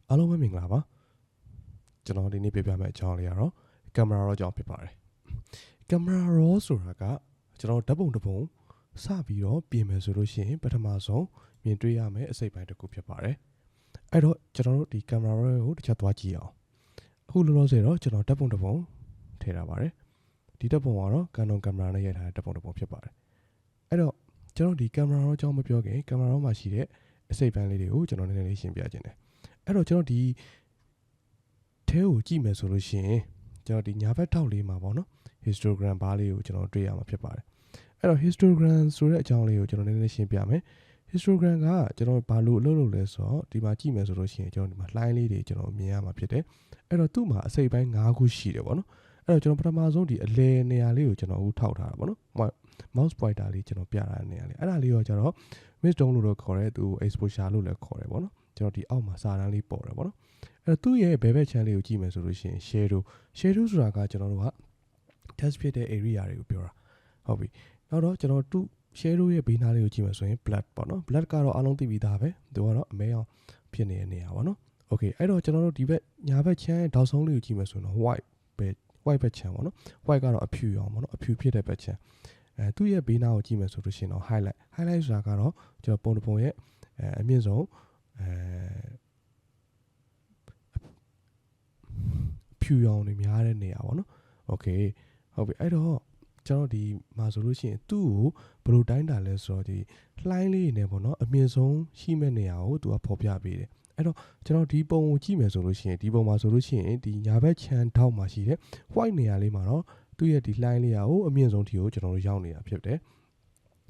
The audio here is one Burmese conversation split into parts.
အားလုံးပဲမင်္ဂလာပါကျွန်တော်ဒီနေ့ပြပြမယ့်အကြောင်းလေးကတော့ကင်မရာရောအကြောင်းဖြစ်ပါတယ်ကင်မရာရောဆိုတာကကျွန်တော်ဓာတ်ပုံတစ်ပုံစပြီးတော့ပြင်မယ်ဆိုလို့ရှိရင်ပထမဆုံးမြင်တွေ့ရမယ့်အစိတ်ပိုင်းတစ်ခုဖြစ်ပါတယ်အဲ့တော့ကျွန်တော်တို့ဒီကင်မရာရောကိုတစ်ချက်သွားကြည့်အောင်အခုလောလောဆယ်တော့ကျွန်တော်ဓာတ်ပုံတစ်ပုံထည့်ထားပါတယ်ဒီဓာတ်ပုံကတော့ Canon ကင်မရာနဲ့ရိုက်ထားတဲ့ဓာတ်ပုံတစ်ပုံဖြစ်ပါတယ်အဲ့တော့ကျွန်တော်ဒီကင်မရာရောအကြောင်းမပြောခင်ကင်မရာရောမှာရှိတဲ့အစိတ်ပိုင်းလေးတွေကိုကျွန်တော်နည်းနည်းလေးရှင်းပြခြင်းတယ်အဲ့တော့ကျွန်တော်ဒီထဲကိုကြည့်မယ်ဆိုလို့ရှိရင်ကျွန်တော်ဒီညာဘက်ထောက်လေးမှာပေါ့နော် histogram bar လေးကိုကျွန်တော်တွေ့ရမှာဖြစ်ပါတယ်အဲ့တော့ histogram ဆိုတဲ့အကြောင်းလေးကိုကျွန်တော်နည်းနည်းရှင်းပြမယ် histogram ကကျွန်တော်ဘာလို့အလုပ်လုပ်လဲဆိုတော့ဒီမှာကြည့်မယ်ဆိုလို့ရှိရင်ကျွန်တော်ဒီမှာ line လေးတွေကျွန်တော်မြင်ရမှာဖြစ်တယ်အဲ့တော့သူ့မှာအစိတ်ပိုင်း5ခုရှိတယ်ပေါ့နော်အဲ့တော့ကျွန်တော်ပထမဆုံးဒီအလဲနေရာလေးကိုကျွန်တော်ဦးထောက်ထားတာပေါ့နော် mouse pointer လေးကျွန်တော်ပြထားတဲ့နေရာလေးအဲ့ဒါလေးရောကျွန်တော် mix down လို့တော့ခေါ်တယ်သူ exposure လို့လည်းခေါ်တယ်ပေါ့နော်ကျွန်တော်ဒီအောက်မှာစာတန်းလေးပေါ်တယ်ပေါ့နော်အဲ့သူ့ရဲ့ဘယ်ဘက် channel လေးကိုကြည့်မယ်ဆိုလို့ရှိရင် shadow ဆိုတာကကျွန်တော်တို့က test ဖြစ်တဲ့ area တွေကိုပြောတာဟုတ်ပြီနောက်တော့ကျွန်တော်သူ့ shadow ရဲ့ဘေးနားလေးကိုကြည့်မယ်ဆိုရင် black ပေါ့နော် black ကတော့အားလုံးသိပြီးသားပဲသူကတော့အမဲအောင်ဖြစ်နေတဲ့နေရာပေါ့နော် okay အဲ့တော့ကျွန်တော်တို့ဒီဘက်ညာဘက် channel ရဲ့ဒေါက်ဆုံးလေးကိုကြည့်မယ်ဆိုရင် white ဘက် channel ပေါ့နော် white ကတော့အဖြူရောင်ပေါ့နော်အဖြူဖြစ်တဲ့ဘက် channel သူ့ရဲ့ဘေးနားကိုကြည့်မယ်ဆိုလို့ရှိရင်တော့ highlight ဆိုတာကတော့ကျွန်တော်ပုံတစ်ပုံရဲ့အမြင့်ဆုံးဖြူရောင်တွေများတဲ့နေရာပေါ့နော်โอเคဟုတ်ပြီအဲ့တော့ကျွန်တော်ဒီမှာဆိုလို့ရှိရင်သူ့ကိုဘယ်လိုတိုင်းတာလဲဆိုတော့ဒီ line လေးနေပေါ့နော်အမြင့်ဆုံးရှိမဲ့နေရာကိုသူကဖော်ပြပေးတယ်အဲ့တော့ကျွန်တော်ဒီပုံကိုကြည့်မယ်ဆိုလို့ရှိရင်ဒီပုံမှာဆိုလို့ရှိရင်ဒီညာဘက်ခြမ်းထောက်မှာရှိတဲ့ white နေရာလေးမှာတော့သူ့ရဲ့ဒီ line လေးကိုအမြင့်ဆုံးထိကိုကျွန်တော်တို့ရောက်နေတာဖြစ်တယ်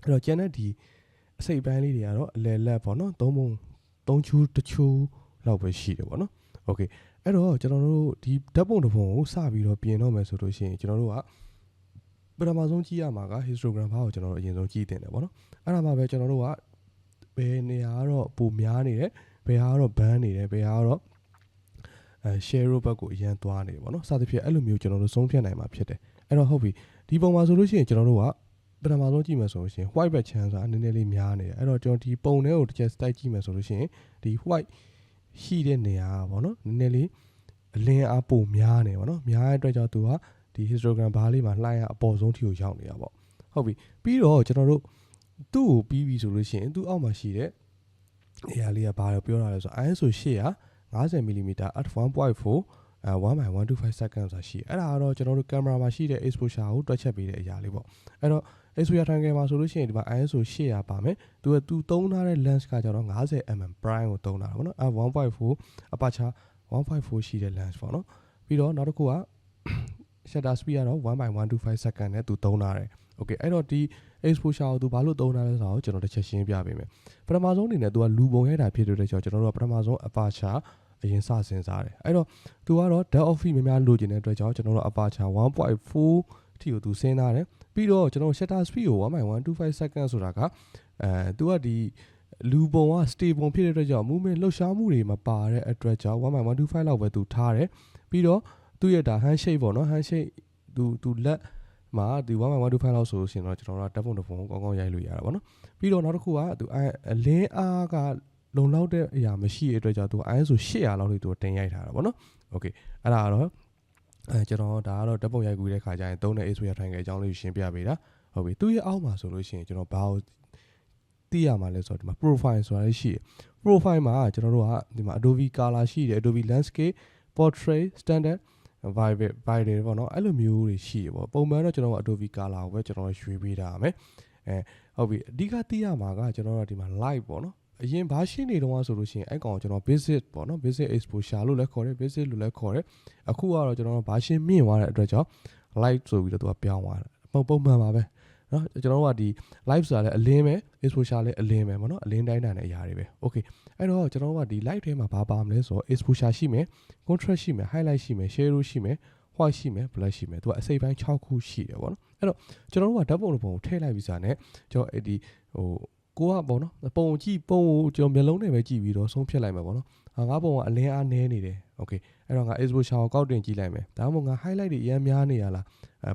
အဲ့တော့ကျန်တဲ့ဒီအစိတ်ပိုင်းလေးတွေကတော့အလယ်လက်ပေါ့နော်သုံးချူတစ်ချူလောက်ပဲရှိတယ်ပေါ့နော်โอเคအဲ့တော့ကျွန်တော်တို့ဒီဓာတ်ပုံတစ်ပုံကိုစပြီးတော့ပြင်တော့မယ်ဆိုလို့ရှိရင်ကျွန်တော်တို့ကပထမဆုံးကြည့်ရမှာက histogram bar ကိုကျွန်တော်တို့အရင်ဆုံးကြည့်တင်တယ်ပေါ့နော်အဲ့ဒါမှပဲကျွန်တော်တို့ကဘယ်နေရာကတော့ပုံများနေတယ်ဘယ်ဟာကတော့ ban နေတယ်ဘယ်ဟာကတော့share ဘက်ကိုအရန်သွားနေတယ်ပေါ့နော်စသဖြင့်အဲ့လိုမျိုးကျွန်တော်တို့ဆုံးဖြတ်နိုင်မှာဖြစ်တယ်အဲ့တော့ဟုတ်ပြီဒီပုံမှာဆိုလို့ရှိရင်ကျွန်တော်တို့ကပထမဆုံးကြည့်မယ်ဆိုလို့ရှိရင် white ဘက် chance ဆိုတာနည်းနည်းလေးများနေတယ်အဲ့တော့ကျွန်တော်ဒီပုံထဲကိုတစ်ချက် style ကြည့်မယ်ဆိုလို့ရှိရင်ဒီ white ရှိတဲ့နေရာပေါ့နော်နည်းနည်းလေးအလင်းအားပိုများနေပေါ့နော်များတဲ့အတွက်ကြောင့်သူကဒီ histogram bar လေးမှာလှိုင်းရအပေါ်ဆုံးထိကိုရောက်နေတာပေါ့ဟုတ်ပြီပြီးတော့ကျွန်တော်တို့သူ့ကိုပြီးပြီဆိုလို့ရှိရင်သူ့အောက်မှာရှိတဲ့နေရာလေးကဘာလို့ပြောတာလဲဆိုတော့ ISO 850 mm at 1.4 1/125 seconds ဆိုတာရှိအဲ့ဒါကတော့ကျွန်တော်တို့ကင်မရာမှာရှိတဲ့ exposure ကိုတွက်ချက်ပေးတဲ့အရာလေးပေါ့အဲ့တော့ exposure triangle မှာဆိုလို့ရှိရင်ဒီမှာ ISO 800ပါမယ်သူသုံးထားတဲ့ lens ကကျတော့ 50mm prime ကိုသုံးတာပေါ့နော် 1.4 aperture 1.4 ရှိတဲ့ lens ပေါ့နော်ပြီးတော့နောက်တစ်ခုက shutter speed ကတော့ 1/125 second နဲ့သူသုံးထားတယ် okay အဲ့တော့ဒီ exposure ကိုသူဘာလို့သုံးထားလဲဆိုတော့ကျွန်တော်တစ်ချက်ရှင်းပြပေးမယ်ပထမဆုံးအနေနဲ့သူကလူပုံရိုက်တာဖြစ်တဲ့ကြောင့်ကျွန်တော်တို့ကပထမဆုံး aperture အရင်စစဉ်းစားတယ်အဲ့တော့သူကတော့ depth of field များလိုချင်တဲ့အတွက်ကြောင့်ကျွန်တော်တို့ aperture 1.4 ထိကိုသူစဉ်းစားတယ်ပြီးတော့ကျွန်တော် shutter speed ကို 1/125 second ဆိုတာကသူကဒီလူပုံက stable ဖြစ်တဲ့အတွက်ကြောင့် movement လှုပ်ရှားမှုတွေမပါတဲ့အတွက်ကြောင့် 1/125 လောက်ပဲသူထားတယ်ပြီးတော့သူ့ရဲ့ဒါ handshake ပေါ့နော် handshake သူလက်မှာဒီ 1/125 လောက်ဆိုလို့ရှိရင်တော့ကျွန်တော်တို့ဓာတ်ပုံတစ်ပုံကောင်းကောင်းရိုက်လို့ရတာပေါ့နော်ပြီးတော့နောက်တစ်ခုကသူအလင်းအားကလုံလောက်တဲ့အရာမရှိတဲ့အတွက်ကြောင့်သူ ISO 800လောက်လေးသူတင်ရိုက်ထားတာပေါ့နော်โอเคအဲ့ဒါကတော့ကျွန်တော်ဒါကတော့ဓာတ်ပုံရိုက်ကူးတဲ့ခါကျရင်သုံးတဲ့ exposure triangle အကြောင်းလေးရှင်းပြပေးတာဟုတ်ပြီသူ့ရဲ့အောက်မှာဆိုလို့ရှိရင်ကျွန်တော်ဘာကိုသိရမှာလဲဆိုတော့ဒီမှာ profile ဆိုတာလေးရှိတယ် profile မှာကျွန်တော်တို့ကဒီမှာ Adobe Color ရှိတယ် Adobe Landscape Portrait Standard Vivid ပေါ့နော်အဲ့လိုမျိုးတွေရှိရပေါ့ပုံမှန်တော့ကျွန်တော်က Adobe Color ကိုပဲကျွန်တော်ရွေးပေးထားရမယ်ဟုတ်ပြီအဓိကသိရမှာကကျွန်တော်တို့ဒီမှာ light ပေါ့နော်အရင်ဘာရှင်းနေတော့ဆိုလို့ရှိရင်အဲ့ကောင်ကျွန်တော် basic ပေါ့နော် basic exposure လို့လည်းခေါ်တယ် basic လို့လည်းခေါ်တယ်အခုကတော့ကျွန်တော်ဘာရှင်းမြင့်သွားတဲ့အတွက်ကြောင့် light ဆိုပြီးတော့သူကပြောင်းသွားတယ်ပုံမှန်ပါပဲနော်ကျွန်တော်တို့ကဒီ live ဆိုတာလည်းအလင်းပဲ exposure လည်းအလင်းပဲပေါ့နော်အလင်းတိုင်းတာတဲ့အရာတွေပဲ okay အဲ့တော့ကျွန်တော်တို့ကဒီ light ထဲမှာဘာပါမလဲဆိုတော့ exposure ရှိမယ် contrast ရှိမယ် highlight ရှိမယ် shadow ရှိမယ် white ရှိမယ် black ရှိမယ်သူကအစိပ်ပိုင်း6ခုရှိတယ်ပေါ့နော်အဲ့တော့ကျွန်တော်တို့ကဓာတ်ပုံတစ်ပုံကိုထည့်လိုက်ပြီးစားနဲ့ကျွန်တော်ဒီကိုကပေါ့နော်ပုံကိုကျွန်တော်မျက်လုံးနဲ့ပဲကြည့်ပြီးတော့ဆုံးဖြတ်လိုက်မှာပေါ့နော်ငါပုံကအလင်းအားနည်းနေတယ်โอเคအဲ့တော့ငါ exposure ကိုကောက်တင်ကြည့်လိုက်မယ်ဒါမှမဟုတ်ငါ highlight တွေအများများနေရလား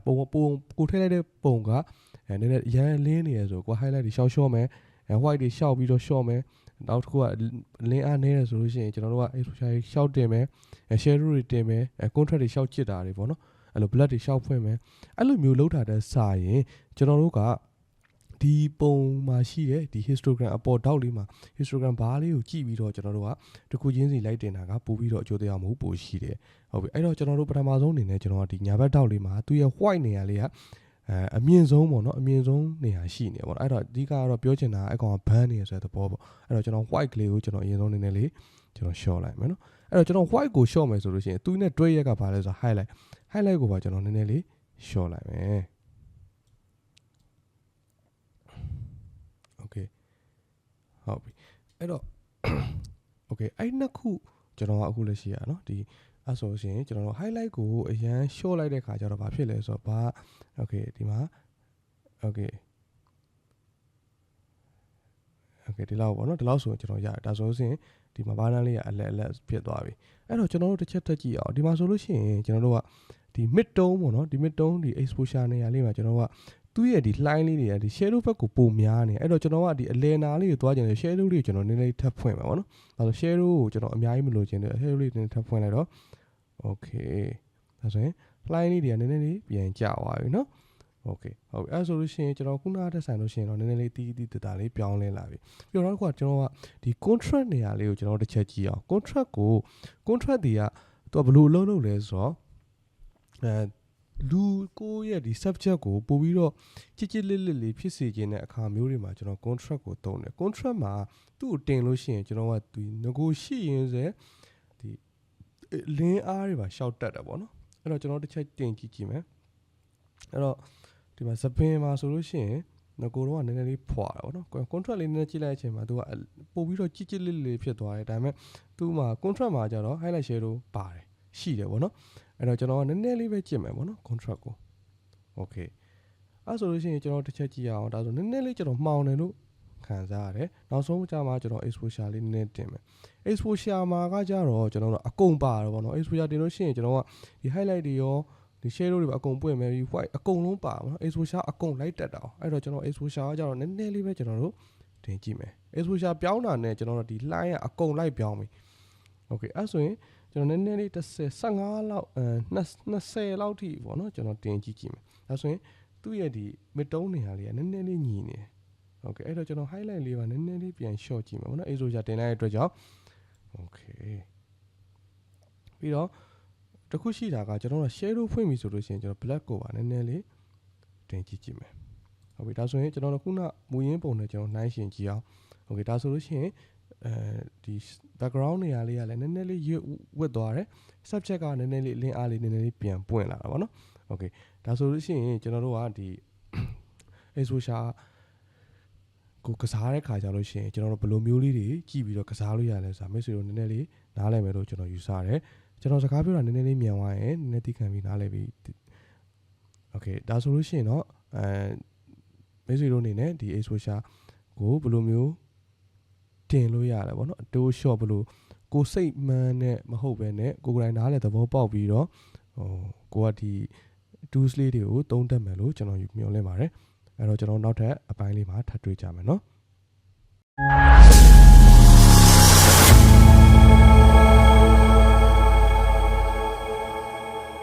ပုံကိုထည့်လိုက်တဲ့ပုံကနည်းနည်းရန်လင်းနေရဆိုကို highlight တွေရှော့မယ်white တွေရှော့ပြီးတော့ရှော့မယ် နောက်တစ်ခုကလင်းအားနေတယ်ဆိုလို့ရှိရင်ကျွန်တော်တို့က exposure ရှောက်တင်မယ် share တွေတင်မယ် contract တွေရှောက်ချစ်တာတွေပေါ့နော်အဲ့လို blood တွေရှောက်ဖွင့်မယ်အဲ့လိုမျိုးလုပ်တာတဲ့စာရင်ကျွန်တော်တို့ကဒီပုံမှာရှိတဲ့ဒီ histogram အပေါ်တောက်လေးမှာ histogram bar လေးကိုကြည့်ပြီးတော့ကျွန်တော်တို့ကတစ်ခုချင်းစီလိုက်တင်တာကပို့ပြီးတော့အကျိုးတရားမှုပို့ရှိတယ်ဟုတ်ပြီအဲ့တော့ကျွန်တော်တို့ပထမဆုံးအနေနဲ့ကျွန်တော်ကဒီညာဘက်တောက်လေးမှာသူ့ရဲ့ white နေရာလေးကအမြင့်ဆုံးပေါ့နော်အမြင့်ဆုံးနေရာရှိနေပေါ့နော်အဲ့တော့အဓိကကတော့ပြောချင်တာအကောင်က band နေရဆိုတဲ့သဘောပေါ့အဲ့တော့ကျွန်တော် white ကလေးကိုကျွန်တော်အရင်ဆုံးနည်းနည်းလေးကျွန်တော် short လိုက်မယ်နော်အဲ့တော့ကျွန်တော် white ကို short မယ်ဆိုလို့ရှိရင်သူနဲ့တွဲရက်ကဘာလဲဆိုတော့ highlight ကိုပါကျွန်တော်နည်းနည်းလေး short လိုက်မယ်Okay ဟုတ်ပြီအဲ့တော့ Okay အဲ့နှစ်ခုကျွန်တော်ကအခုလက်ရှိရနော်ဒီအဲ့ဆိုရှင်ကျွန်တော်တို့ highlight ကိုအရန် short လိုက်တဲ့ခါကျတော့ဘာဖြစ်လဲဆိုတော့ဘာ Okay ဒီမှာ Okay ဒီလောက်ပေါ့နော်ဒီလောက်ဆိုရင်ကျွန်တော်ရတယ်ဒါဆိုရင်ဒီမှာဘားတန်းလေးကအလက်ဖြစ်သွားပြီအဲ့တော့ကျွန်တော်တို့တစ်ချက်တက်ကြည့်အောင်ဒီမှာဆိုလို့ရှိရင်ကျွန်တော်တို့ကဒီ mid tone ပေါ့နော်ဒီ mid tone ဒီ exposure နေရာလေးမှာကျွန်တော်ကသူ့ရဲ့ဒီ line လေးတွေကဒီ shadow ဘက်ကိုပုံများနေအဲ့တော့ကျွန်တော်ကဒီအလယ်နာလေးကိုသွားကြတယ် shadow လေးကိုကျွန်တော်နည်းနည်းထပ်ဖွင့်မှာပေါ့နော်ဒါဆို shadow ကိုကျွန်တော်အများကြီးမလိုချင်တယ် shadow လေးနည်းနည်းထပ်ဖွင့်လိုက်တော့ Okay ဒါဆိုရင် line လေးတွေကနည်းနည်းလေးပြန်ကျသွားပြီနော်Okay ဟုတ်ပြီအဲ့ဆိုလို့ရှိရင်ကျွန်တော်ခုနကတက်ဆိုင်လို့ရှိရင်တော့နည်းနည်းလေးတီးတတာလေးပြောင်းလဲလာပြီပြီးတော့နောက်တစ်ခုကကျွန်တော်ကဒီ contract နေရာလေးကိုကျွန်တော်တစ်ချက်ကြည့်အောင် contract တွေကသူကဘယ်လိုလုပ်လဲဆိုတော့လူကိုရဲ့ဒီ subject ကိုပို့ပြီးတော့ချစ်လေးဖြစ်စေခြင်းတဲ့အခါမျိုးတွေမှာကျွန်တော် contract ကိုသုံးတယ် contract မှာသူ့ကိုတင်လို့ရှိရင်ကျွန်တော်ကဒီ negotiate စေဒီလင်းအားတွေပါရှောက်တက်တယ်ပေါ့နော်အဲ့တော့ကျွန်တော်တစ်ချက်တင်ကြည့်မယ်အဲ့တော့ဒီမှာစပင်မှာဆိုလို့ရှိရင်ငကိုတော့ကနည်းနည်းလေးဖွာတာပေါ့နော် contract လေးနည်းနည်းကြည့်လိုက်အချိန်မှာသူကပို့ပြီးတော့ကြစ်လေးဖြစ်သွားတယ်ဒါပေမဲ့သူ့မှာ contract မှာကျတော့ highlight shadow ပါတယ်ရှိတယ်ပေါ့နော်အဲ့တော့ကျွန်တော်ကနည်းနည်းလေးပဲကြည့်မယ်ပေါ့နော် contract ကို Okay အဲ့ဆိုလို့ရှိရင်ကျွန်တော်တစ်ချက်ကြည့်ရအောင်ဒါဆိုနည်းနည်းလေးကျွန်တော်မှောင်တယ်လို့ခံစားရတယ်နောက်ဆုံးကြမှာကျွန်တော် exposure လေးနည်းနည်းတင်မယ် exposure မှာကကြတော့ကျွန်တော်တို့အကုန်ပါတယ်ပေါ့နော် exposure တင်လို့ရှိရင်ကျွန်တော်ကဒီ highlight တွေရောဒီ shadow တွေပါအကုန်ပွင့်မယ်ဒီ white အကုန်လုံးပါပါနော် exposure အကုန်လိုက်တက်တာအဲ့တော့ကျွန်တော် exposure ကကြတော့နည်းနည်းလေးပဲကျွန်တော်တို့တင်ကြည့်မယ် exposure ပြောင်းတာနဲ့ကျွန်တော်တို့ဒီ line ကအကုန်လိုက်ပြောင်းပြီ Okay အဲ့ဆိုရင်ကျွန်တော်နည်းနည်းလေး15လောက်20လောက်ထိပေါ့နော်ကျွန်တော်တင်ကြည့်မယ်ဒါဆိုရင်သူ့ရဲ့ဒီ mid tone နေရာလေးကနည်းနည်းလေးညီနေတယ် Okay အဲ့တော့ကျွန်တော် highlight လေးပါနည်းနည်းလေးပြန် short ကြည့်မယ်ပေါ့နော် exposure တင်လိုက်တဲ့အတွက်ကြောင့် Okay ပြီးတော့တခုရှိတာကကျွန်တော်တို့ shadow ဖွင့်ပြီဆိုလို့ရှိရင်ကျွန်တော် black ကိုပါနည်းနည်းလေးတင်ကြည့်မယ်ဟုတ်ပြီဒါဆိုရင်ကျွန်တော်တို့ခုနမူရင်းပုံနဲ့ကျွန်တော်နှိုင်းယှဉ်ကြည့်အောင် Okay ဒါဆိုလို့ရှိရင်ဒီ background နေရာလေးကလည်းနည်းနည်းလေးဝစ်သွားတယ် subject ကနည်းနည်းလေးလင်းအားလေးနည်းနည်းလေးပြန်ပွင့်လာတာပေါ့နော် Okay ဒါဆိုလို့ရှိရင်ကျွန်တော်တို့ကဒီ exposure ကိုကစားတဲ့ခါကြလို့ရှိရင်ကျွန်တော်တို့ဘယ်လိုမျိုးလေးတွေကြည့်ပြီးတော့ကစားလို့ရလဲဆိုတာမိတ်ဆွေတို့နည်းနည်းလေးနားလည်မယ်လို့ကျွန်တော်ယူဆတယ်ကျွန်တော်စကားပြောတာနည်းနည်းလေးမြန်သွားရင်နည်းနည်းသိခံပြီးနားလည်ပြီး Okay ဒါဆိုလို့ရှိရင်တော့မိတ်ဆွေတို့အနေနဲ့ဒီ exposure ကိုဘယ်လိုမျိုးတင်လို့ရတယ်ပေါ့နော်အတိုး short ဘယ်လိုကိုစိတ်မှန်းနဲ့မဟုတ်ပဲနဲ့ကိုယ်တိုင်နားလည်သဘောပေါက်ပြီးတော့ကိုကဒီ tools လေးတွေကိုသုံးတတ်မယ်လို့ကျွန်တော်မျှော်လင့်ပါတယ်အဲ့တော့ကျွန်တော်နောက်ထပ်အပိုင်းလေးမှာထပ်တွေ့ကြမယ်နော်